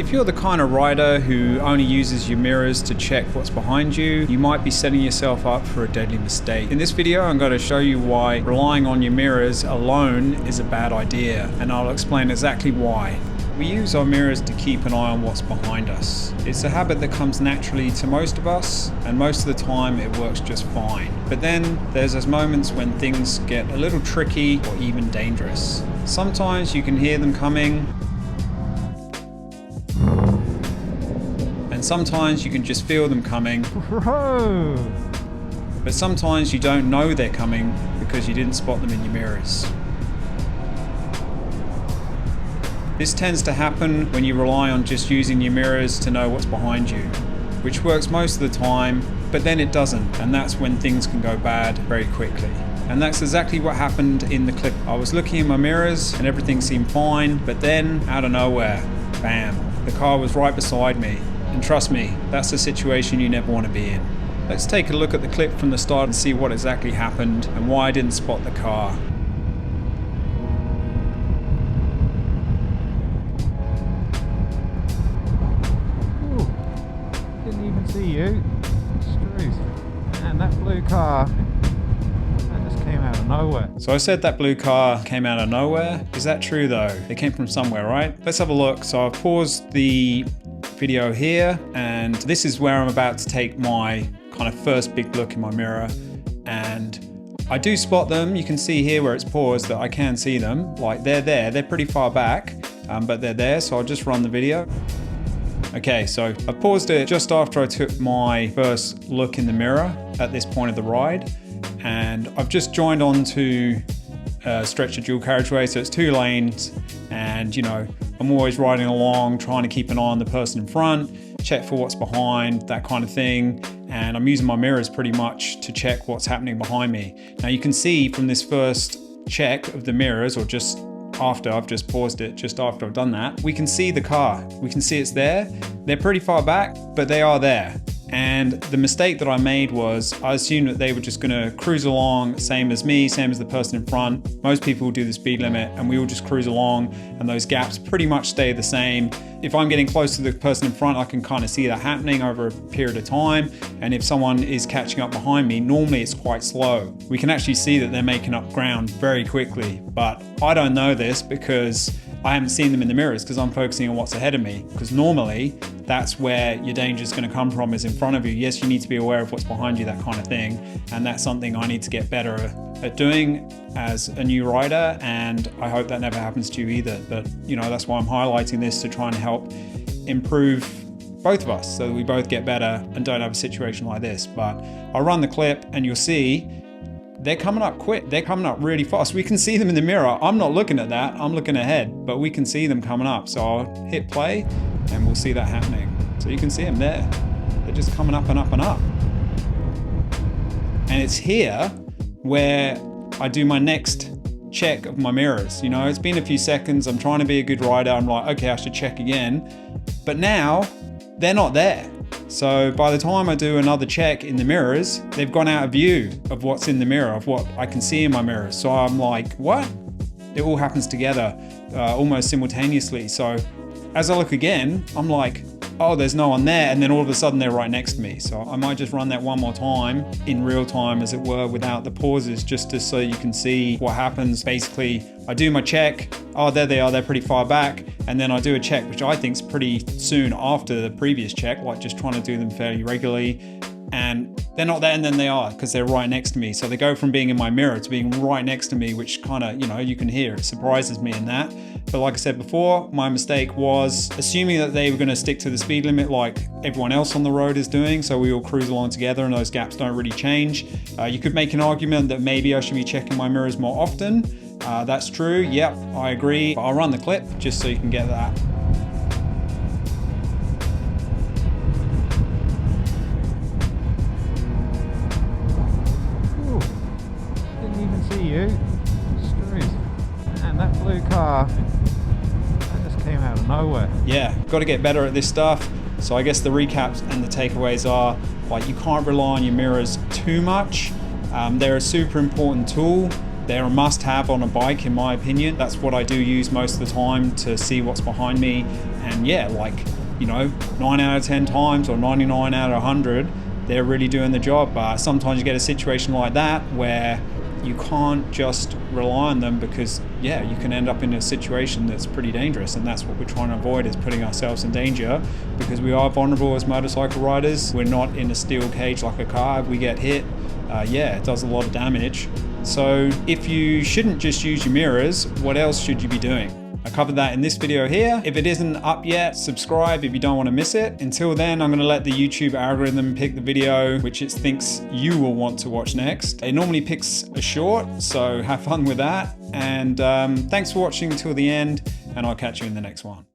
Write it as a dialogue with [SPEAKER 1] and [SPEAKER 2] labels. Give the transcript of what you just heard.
[SPEAKER 1] If you're the kind of rider who only uses your mirrors to check what's behind you, you might be setting yourself up for a deadly mistake. In this video, I'm going to show you why relying on your mirrors alone is a bad idea, and I'll explain exactly why. We use our mirrors to keep an eye on what's behind us. It's a habit that comes naturally to most of us, and most of the time it works just fine. But then there's those moments when things get a little tricky or even dangerous. Sometimes you can hear them coming, and sometimes you can just feel them coming.
[SPEAKER 2] Whoa.
[SPEAKER 1] But sometimes you don't know they're coming because you didn't spot them in your mirrors. This tends to happen when you rely on just using your mirrors to know what's behind you, which works most of the time, but then it doesn't, and that's when things can go bad very quickly. And that's exactly what happened in the clip. I was looking in my mirrors and everything seemed fine, but then out of nowhere, bam, the car was right beside me. And trust me, that's a situation you never want to be in. Let's take a look at the clip from the start and see what exactly happened and why I didn't spot the car.
[SPEAKER 2] Didn't even see you. Struth. Man, that blue car, that just came out of nowhere.
[SPEAKER 1] So I said that blue car came out of nowhere. Is that true though? It came from somewhere, right? Let's have a look. So I've paused the video here, and this is where I'm about to take my kind of first big look in my mirror, and I do spot them. You can see here where it's paused that I can see them. Like they're there, they're pretty far back, but they're there, so I'll just run the video. Okay, so I paused it just after I took my first look in the mirror at this point of the ride, and I've just joined on to stretch a dual carriageway, so it's 2 lanes, and you know, I'm always riding along trying to keep an eye on the person in front, check for what's behind, that kind of thing, and I'm using my mirrors pretty much to check what's happening behind me. Now you can see from this first check of the mirrors, or just after I've just paused it, just after I've done that, we can see the car. We can see it's there. They're pretty far back, but they are there. And the mistake that I made was I assumed that they were just gonna cruise along, same as me, same as the person in front. Most people do the speed limit and we all just cruise along, and those gaps pretty much stay the same. If I'm getting close to the person in front, I can kind of see that happening over a period of time. And if someone is catching up behind me, normally it's quite slow. We can actually see that they're making up ground very quickly, but I don't know this because I haven't seen them in the mirrors because I'm focusing on what's ahead of me, because normally that's where your danger is going to come from, is in front of you. Yes, you need to be aware of what's behind you, that kind of thing. And that's something I need to get better at doing as a new rider. And I hope that never happens to you either. But you know, that's why I'm highlighting this, to try and help improve both of us so that we both get better and don't have a situation like this. But I'll run the clip and you'll see they're coming up quick. They're coming up really fast. We can see them in the mirror. I'm not looking at that. I'm looking ahead, but we can see them coming up. So I'll hit play and we'll see that happening. So you can see them there. They're just coming up and up and up. And it's here where I do my next check of my mirrors. You know, it's been a few seconds. I'm trying to be a good rider. I'm like, okay, I should check again. But now they're not there. So by the time I do another check in the mirrors, they've gone out of view of what's in the mirror, of what I can see in my mirrors. So I'm like, what? It all happens together almost simultaneously. So as I look again, I'm like, oh, there's no one there. And then all of a sudden they're right next to me. So I might just run that one more time in real time, as it were, without the pauses, just so you can see what happens. Basically, I do my check. Oh, there they are. They're pretty far back. And then I do a check, which I think is pretty soon after the previous check, like just trying to do them fairly regularly. And they're not there, and then they are, because they're right next to me. So they go from being in my mirror to being right next to me, which kind of, you know, you can hear it surprises me in that. But like I said before, my mistake was assuming that they were going to stick to the speed limit like everyone else on the road is doing. So we all cruise along together and those gaps don't really change. You could make an argument that maybe I should be checking my mirrors more often. That's true. Yep, I agree. But I'll run the clip just so you can get that.
[SPEAKER 2] You. And that blue car, that just came out of nowhere.
[SPEAKER 1] Yeah, got to get better at this stuff. So I guess the recaps and the takeaways are, like, you can't rely on your mirrors too much. They're a super important tool. They're a must-have on a bike, in my opinion. That's what I do use most of the time to see what's behind me. And yeah, like, you know, 9 out of 10 times or 99 out of 100, they're really doing the job. But sometimes you get a situation like that where you can't just rely on them, because yeah, you can end up in a situation that's pretty dangerous, and that's what we're trying to avoid, is putting ourselves in danger, because we are vulnerable as motorcycle riders. We're not in a steel cage like a car. If we get hit, yeah, it does a lot of damage. So if you shouldn't just use your mirrors, what else should you be doing? I covered that in this video here. If it isn't up yet, subscribe if you don't want to miss it. Until then, I'm going to let the YouTube algorithm pick the video which it thinks you will want to watch next. It normally picks a short, so have fun with that. And thanks for watching until the end, and I'll catch you in the next one.